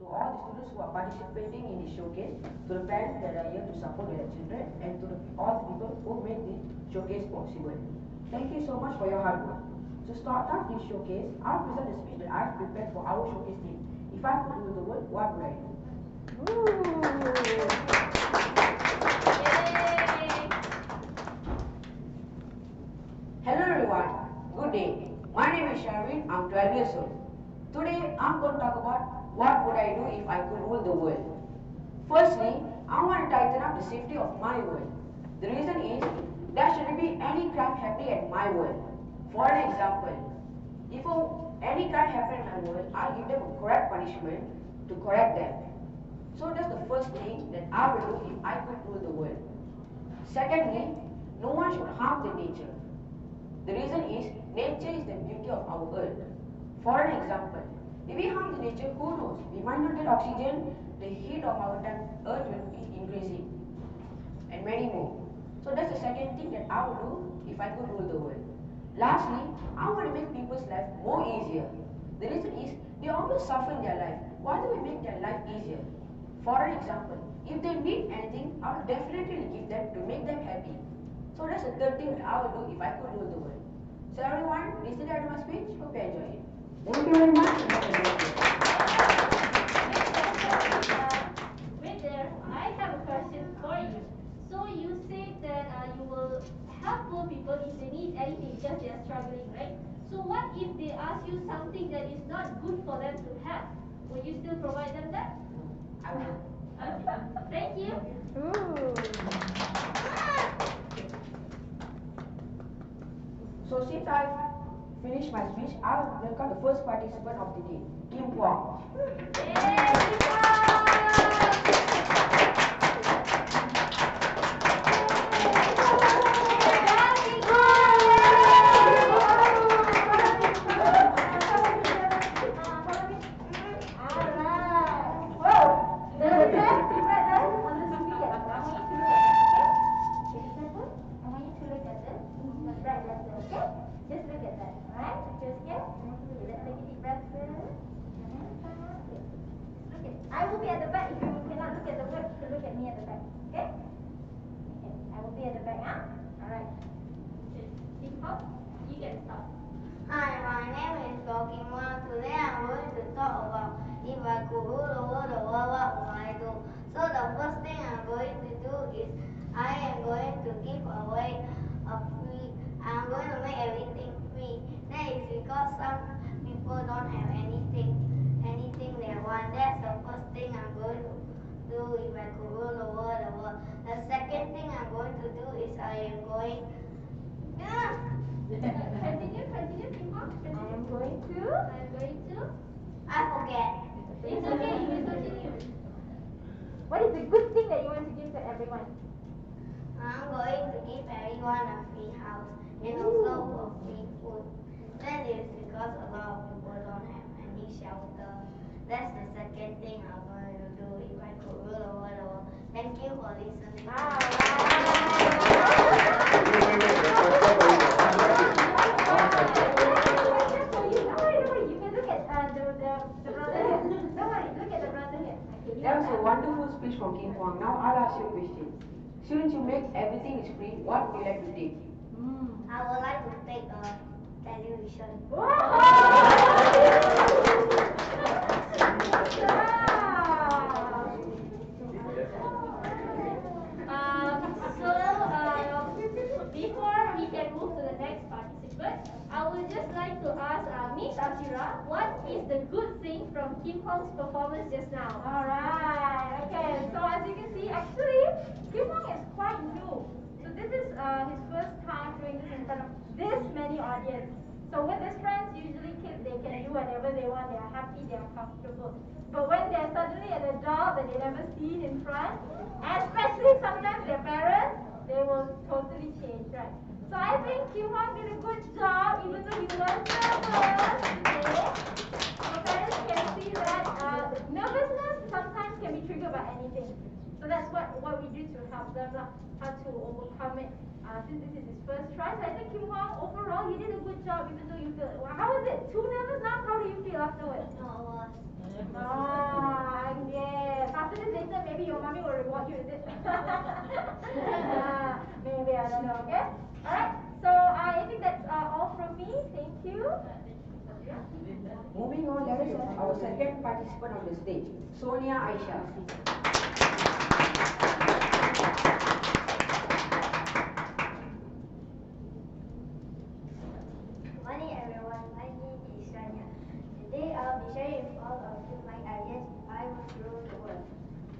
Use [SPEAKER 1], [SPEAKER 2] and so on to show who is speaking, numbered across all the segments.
[SPEAKER 1] all the students who are participating in the showcase, to the parents that are here to support their children, and to all the people who made the showcase possible. Thank you so much for your hard work. To start off this showcase, I'll present the speech that I've prepared for our showcase team. If I could rule the world, what would I do? Hello everyone, good day. My name is Sharvin, I'm 12 years old. Today I'm going to talk about what would I do if I could rule the world. Firstly, I want to tighten up the safety of my world. The reason is, there shouldn't be any crime happening at my world. For an example, if any crime happens in my world, I'll give them a correct punishment to correct them. So that's the first thing that I will do if I could rule the world. Secondly, no one should harm the nature. The reason is, nature is the beauty of our earth. For an example, if we harm the nature, who knows? We might not get oxygen, the heat of our earth will be increasing, and many more. So that's the second thing that I would do if I could rule the world. Lastly, I want to make people's life more easier. The reason is, they always suffer in their life. Why do we make their life easier? For an example, if they need anything, I will definitely give them to make them happy. So that's the third thing that I would do if I could rule the world. So everyone, listen to my speech. Hope you enjoy it. Thank you very much.
[SPEAKER 2] Wait there, I have a question for you. So you say that you will help poor people if they need anything because they are struggling, right? So what if they ask you something that is not good for them to have? Will you still provide them that?
[SPEAKER 1] I will.
[SPEAKER 2] Okay. Thank you.
[SPEAKER 1] So since I've finished my speech, I will welcome the first participant of the day, Kim Kwong.
[SPEAKER 3] I will be at the back. If you cannot look at the word, you look at me at the back. Okay? Okay. I will be at the back, huh? Alright.
[SPEAKER 2] Kim Hop, you can start.
[SPEAKER 4] Hi, my name is Pokemon. Today I'm going to talk about if I could rule over the world, what would I do? So the first thing I'm going to do is I am going to give away a free. I'm going to make everything free. That is because some people don't have anything they want. That's the first thing I'm going to do if I could rule over the world. The second thing I'm going to do is I am going.
[SPEAKER 2] Continue, Kim Hop.
[SPEAKER 3] I am going to.
[SPEAKER 4] I forget.
[SPEAKER 2] It's okay, you can continue.
[SPEAKER 3] What is the good thing that you want to give to everyone?
[SPEAKER 4] I'm going to give everyone a free house and also a free food. That is because a lot of people don't have any shelter. That's the second thing I'm going to do if I could rule over the world. Thank you for listening.
[SPEAKER 1] That was a wonderful speech from Kim Kwong. Now I'll ask you a question. Since you make everything is free, what would you like to take?
[SPEAKER 4] I would like to take a television.
[SPEAKER 2] Before we can move to the next participant, I would just like to ask Miss Asira, what is the good thing from Kim Hong's performance just now?
[SPEAKER 3] Alright, okay. So as you can see, actually, Kim Hong is quite new. So this is his first time doing this in front of this many audience. So with his friends, usually kids, they can do whatever they want. They are happy, they are comfortable. But when they're suddenly an adult that they never seen in front, especially sometimes their parents, they will totally change, right? So I think Kim Hong did a good job, even though he was nervous today. So parents can see that nervousness sometimes can be triggered by anything. So that's what we do to help them, how to overcome it. Since this is his first try, so I think Kim Hong, overall, you did a good job, even though you feel, how was it? Too nervous now? How do you feel afterwards?
[SPEAKER 4] No,
[SPEAKER 3] Ah, yes. After this later, maybe your mommy will reward you, is it? Maybe, I don't know, okay? Alright, so I think that's all from me. Thank you.
[SPEAKER 1] Moving on, let us have our second participant on the stage, Sonia Aisha.
[SPEAKER 5] Good morning everyone, my name is Sonia. Today I'll be sharing with all of you my ideas if I would rule the world.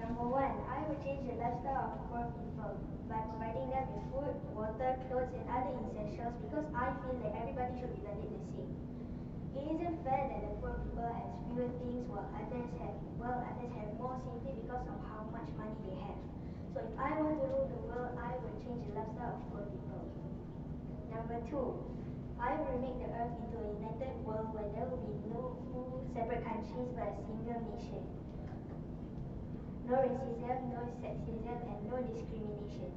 [SPEAKER 5] Number one, I would change the lifestyle of poor people by providing them with food, water, clothes and other essentials because I feel that everybody should be valued the same. It isn't fair that the poor people have fewer things while others have more simply because of how much money they have. So if I were to rule the world, I would change the lifestyle of poor people. Number two, I will make the earth into a united world where there will be no separate countries but a single nation. No racism, no sexism, and no discrimination.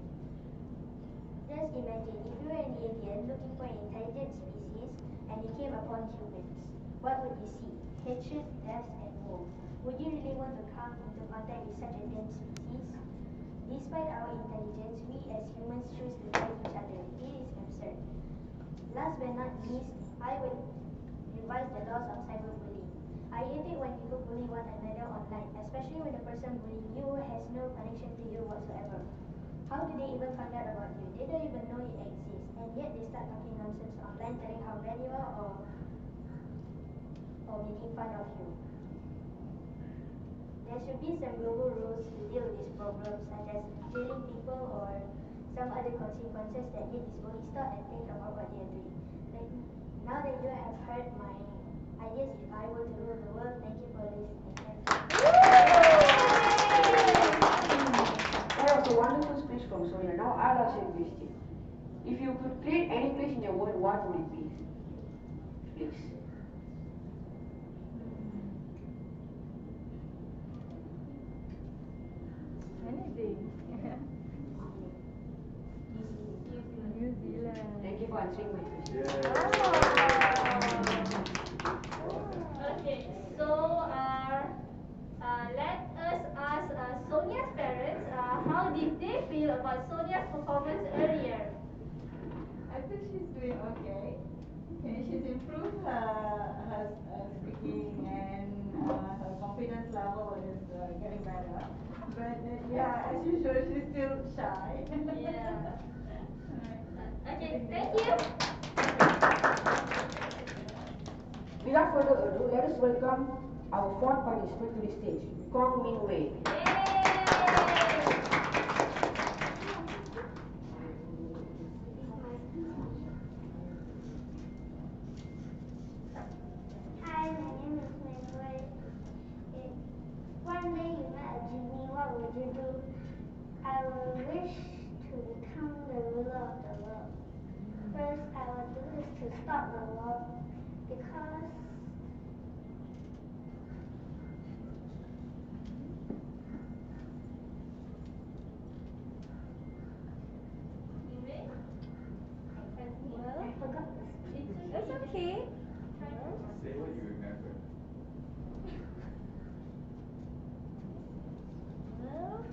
[SPEAKER 5] Just imagine if you were an alien looking for an intelligent species and you came upon humans. What would you see? Hatred, death, and war. Would you really want to come into contact with such a dense species? Despite our intelligence, we as humans choose to fight each other. It is absurd. Last but not least, I would revise the laws of cyberbullying. I hate it when people bully one another online, especially when the person bullying you has no connection to you whatsoever. How do they even find out about you? They don't even know you exist, and yet they start talking nonsense online, telling how bad you are or making fun of you. There should be some global rules to deal with this problem, such as jailing people or some other consequences that make this bully stop and think about what they are doing. Now that you have heard my ideas if I were to rule the world, thank you for listening.
[SPEAKER 1] That was a wonderful speech from Sonia. Now I'll ask you a question. If you could create any place in the world, what would it be? Please.
[SPEAKER 3] Anything. New Zealand.
[SPEAKER 1] Thank you for answering my question.
[SPEAKER 2] Okay, so let us ask Sonia's parents how did they feel about Sonia's performance earlier?
[SPEAKER 6] I think she's doing okay. Okay, she's improved her speaking and her confidence level is getting better. But yeah, as usual, she's still shy.
[SPEAKER 2] Yeah. Okay, thank you.
[SPEAKER 1] Without further ado, let us welcome our fourth participant to the stage, Kong Min Wei.
[SPEAKER 4] Hi, my name is Minwei. If one day you met a genie, what would you do? I will wish to become the ruler of the world. First, I will do is to stop the war because
[SPEAKER 3] Well,
[SPEAKER 4] I forgot the speech.
[SPEAKER 3] that's okay.
[SPEAKER 7] Say what you remember.
[SPEAKER 3] Well,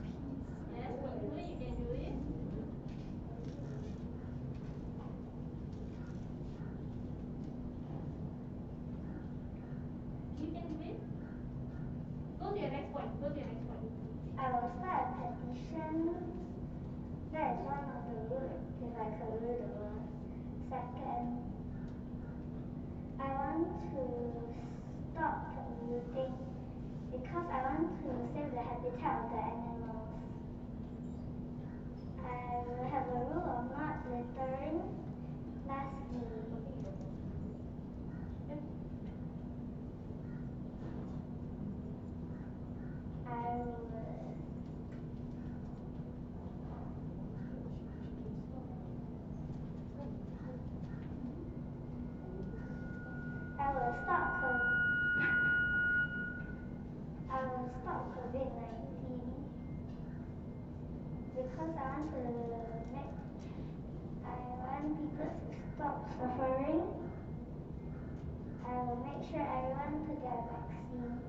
[SPEAKER 2] Yes, Minghui, you can do it. You can do it. Go to your next point. Go to your next point.
[SPEAKER 4] I will start a petition. That is one of the rules if I could rule the world. Second, I want to stop polluting because I want to save the habitat of the animals. I will have a rule of not littering. Lastly, I will stop COVID-19 because I want people to stop suffering. I will make sure everyone to get a vaccine.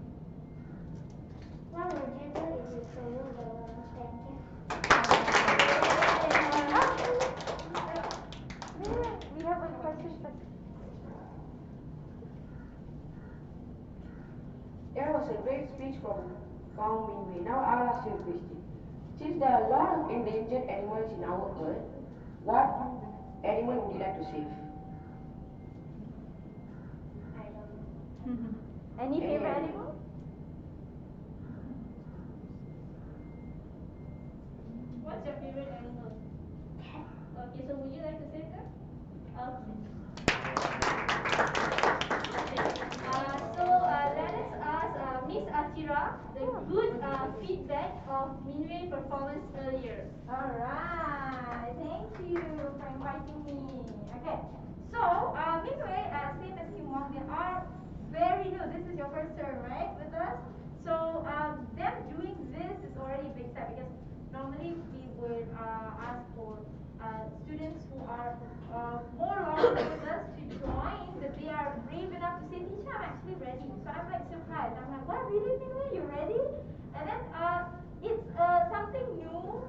[SPEAKER 5] What would you do if you could rule the world? Thank you.
[SPEAKER 3] We have a question.
[SPEAKER 1] There was a great speech from Kang Mingwei. Now I'll ask you a question. Since there are a lot of endangered animals in our earth, what animal would you like to save?
[SPEAKER 5] I don't know.
[SPEAKER 3] Any favorite animal?
[SPEAKER 2] What's your favorite animal? Okay, so would you like to say that? Okay. Let us ask Miss Atira the good feedback of Minwei performance earlier.
[SPEAKER 3] Alright, thank you for inviting me. Okay, so Minwei, same as Kim Wong, they are very new. This is your first term, right, with us? So them doing this is already a big step because normally we would ask for students who are more longer with us to join, but they are brave enough to say, Teacher, I'm actually ready. So I'm like surprised. I'm like, what, really, Minwei, you ready? And then it's something new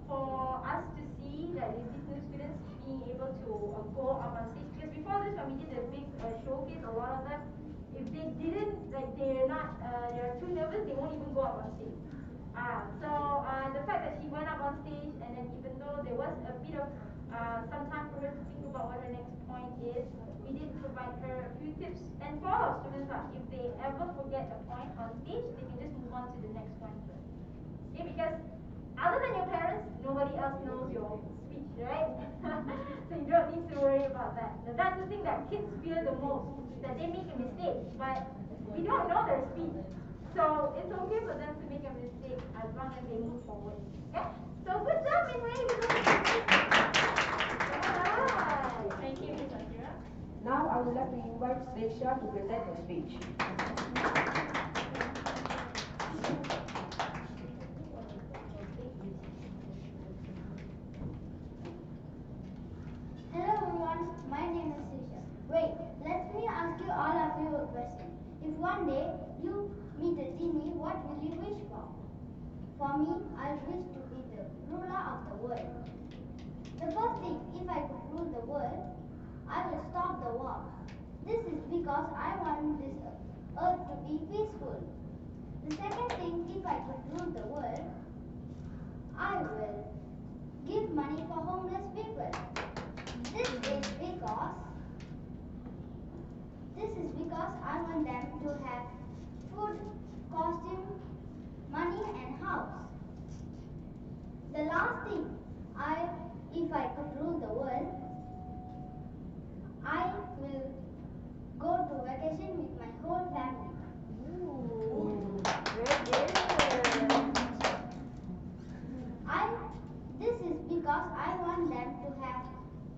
[SPEAKER 3] for us to see that these new students being able to go up on stage. Because before this, when we did the big showcase, a lot of them, if they didn't, like they're too nervous, they won't even go up on stage. The fact that she went up on stage, and then even though there was a bit of some time for her to think about what her next point is, we did provide her a few tips. And for our students, if they ever forget a point on stage, they can just move on to the next one first. Okay, because other than your parents, nobody else knows your speech, right? So you don't need to worry about that. So that's the thing that kids fear the most, that they make a mistake, but we don't know their speech. So it's okay for them to make a mistake as long as they move forward. Okay? So good job, Minwei.
[SPEAKER 2] Thank you, Miss Atira.
[SPEAKER 1] Now I would like to invite Sreksha to present her speech.
[SPEAKER 4] Hello everyone, my name is Sisha. Wait, let me ask you all of you a question. If one day you meet a genie, what will you wish for? For me, I wish to be the ruler of the world. The first thing, if I could rule the world, I will stop the war. This is because I want this earth to be peaceful. The second thing, if I could rule the world, I will give money for homeless people. This is because I want them to have food, costume, money and house. The last thing, if I could rule the world, I will go to vacation with my whole family. This is because I want them to have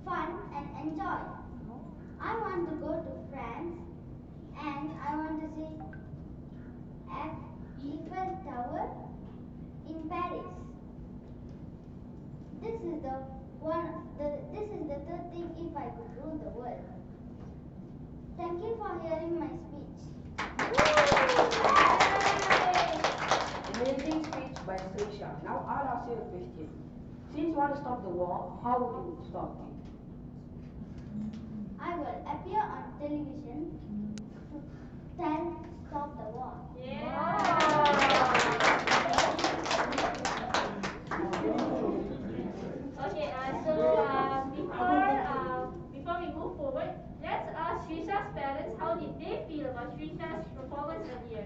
[SPEAKER 4] fun and enjoy. I want to go to France and I want to see Eiffel Tower in Paris. This is the third thing if I could rule the world. Thank you for hearing my speech.
[SPEAKER 1] Amazing speech by Sreksha. Now I'll ask you a question. Since you want to stop the war, how would you stop it?
[SPEAKER 4] I will appear on television to stop the war.
[SPEAKER 2] Okay, before we move forward, let's ask Srisha's parents how did they feel about Srisha's performance earlier.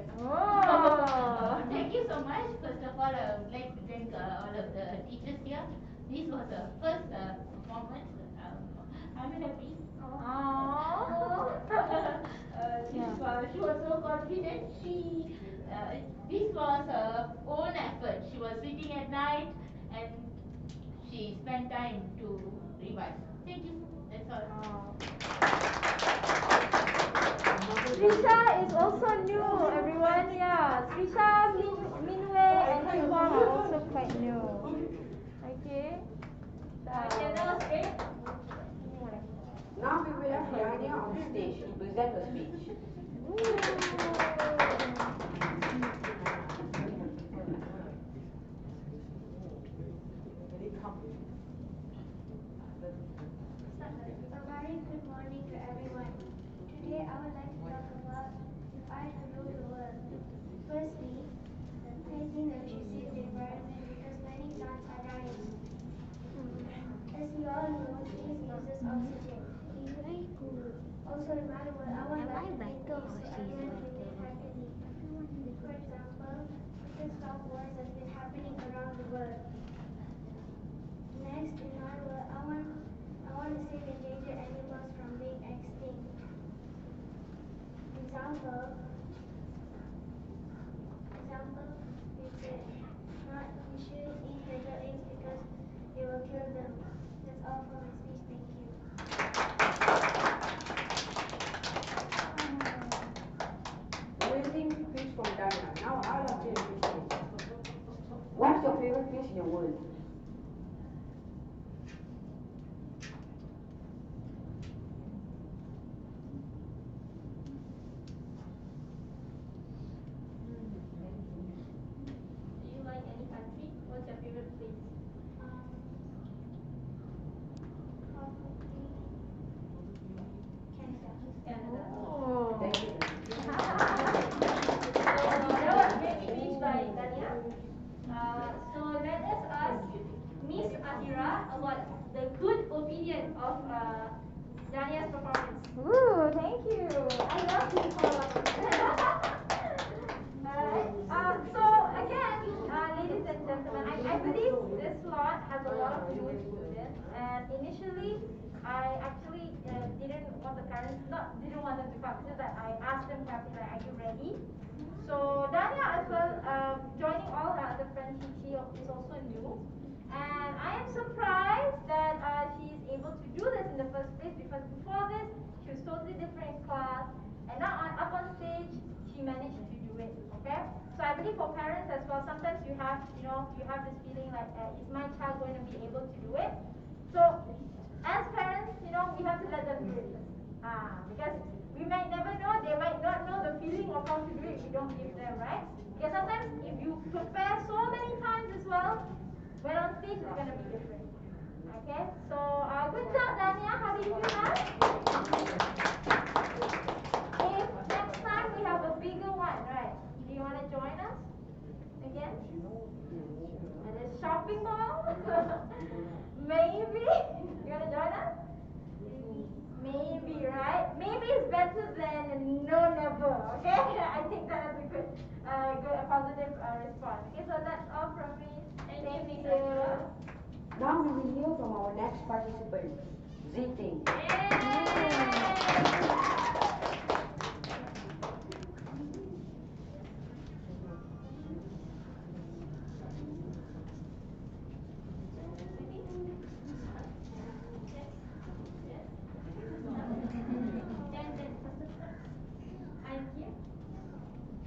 [SPEAKER 8] Thank you so much. First of all, I would like to thank all of the teachers here. This was the first performance. I'm happy. She was so confident. This was her own effort. She was sitting at night and she spent time to revise. Thank you. That's all.
[SPEAKER 3] Srisha is also new, everyone. Yeah, Srisha, Minwei, and Kim Wong are also quite new. Okay.
[SPEAKER 2] Okay, that was great.
[SPEAKER 1] Now we will have Yanya on stage to present her speech.
[SPEAKER 5] Also, in my world, I want
[SPEAKER 9] Am I
[SPEAKER 5] life to be
[SPEAKER 9] better or
[SPEAKER 5] peace so
[SPEAKER 9] she's
[SPEAKER 5] everyone can
[SPEAKER 9] better?
[SPEAKER 5] live happily. For example, we can stop wars that's been happening around the world. Next, in my world, I want to save endangered animals from being extinct. Example, we shouldn't eat turtle eggs because it will kill them. That's all for my speech. Thank you.
[SPEAKER 1] Amazing speech from Dania. Now I'll ask you a question. What's your favorite fish in the world?
[SPEAKER 2] Do you like any country? What's your favorite place?
[SPEAKER 5] Probably Canada.
[SPEAKER 2] Canada.
[SPEAKER 1] Thank you.
[SPEAKER 2] So that was great speech by Dania. So let us ask Miss Atira about the good opinion of Dania's performance.
[SPEAKER 3] Ooh, thank you. I love this song. So again, ladies and gentlemen, I believe this slot has a lot of new students. And initially, I actually didn't want the parents, didn't want them to come. It's just that I asked them carefully, like, are you ready? So Dania as well, joining all her other friends, she is also new. And I am surprised that she is able to do this in the first place, because before this, she was totally different in class. And now up on stage, she managed to do it, okay? So I believe for parents as well, sometimes you have this feeling like, is my child going to be able to do it? So as parents, we have to let them do it. Because we might never know, they might not know the feeling of how to do it if we don't give them, right? Because sometimes if you prepare so many times as well, when on stage it's going to be different. Okay, so good job, Dania. How did you do that? If next time we have a bigger one, right? Do you want to join us again? At a shopping mall? Maybe? You want to join us? Maybe, right? Maybe is better than no, never. Okay, I think that is a good, positive response. Okay, so that's all from me. Thank you.
[SPEAKER 1] Now we will hear from our next participant, Ziting.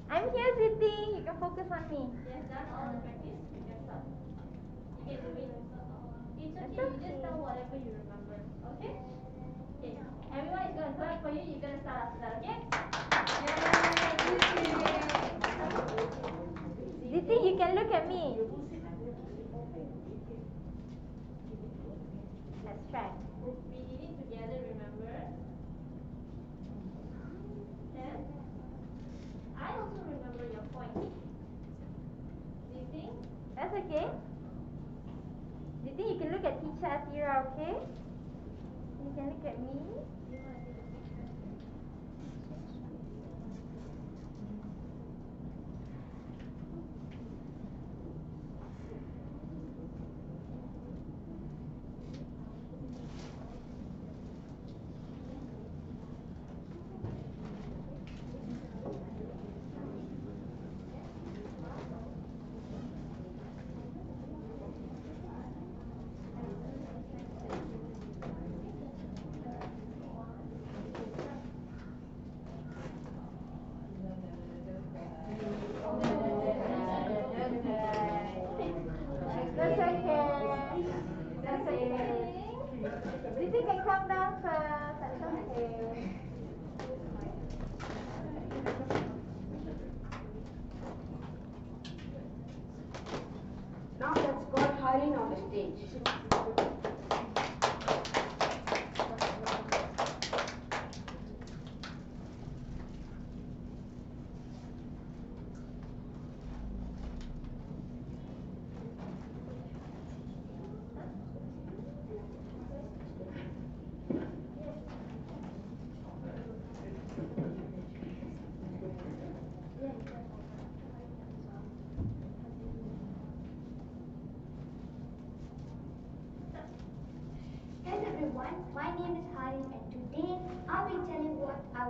[SPEAKER 3] I'm here, Siti. You can focus on me.
[SPEAKER 2] You have done all the practice. You can stop. You can do it. It's okay.
[SPEAKER 3] It's
[SPEAKER 2] You just
[SPEAKER 3] okay.
[SPEAKER 2] tell whatever you remember. Okay? Okay. Everyone is going to clap for you. You're going to start after that. Okay?
[SPEAKER 3] Siti, you can look at me. Let's try.
[SPEAKER 2] We did it together. Remember? Then I also remember your points. Do you think?
[SPEAKER 3] That's okay. Siti, you can look at teacher Atira, okay? You can look at me.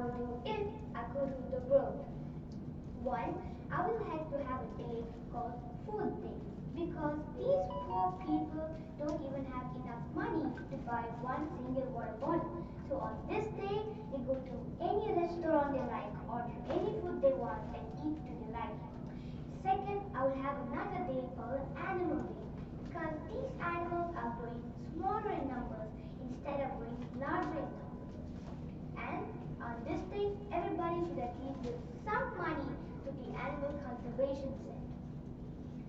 [SPEAKER 5] would do if I could rule the world. One, I would like to have a day called Food Day because these poor people don't even have enough money to buy one single water bottle. So on this day, they go to any restaurant they like, order any food they want, and eat to their life. Second, I will have another day called Animal Day because these animals are growing smaller in numbers instead of growing larger in numbers. And on this day, everybody should at least give some money to the Animal Conservation Center.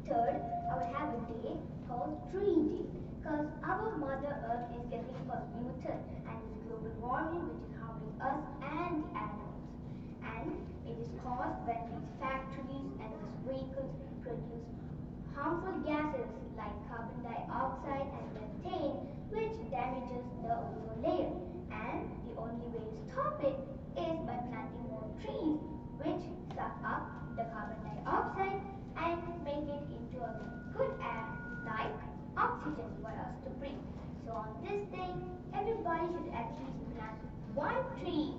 [SPEAKER 5] Third, I will have a day called Tree Day because our Mother Earth is getting polluted and there's global warming which is harming us and the animals. And it is caused when these factories and these vehicles produce harmful gases like carbon dioxide and methane which damages the ozone layer. And the only way to stop it is by planting more trees which suck up the carbon dioxide and make it into a good air like oxygen for us to breathe. So on this day, everybody should at least plant one tree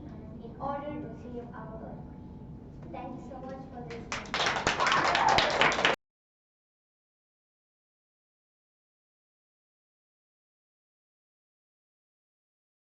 [SPEAKER 5] in order to save our earth.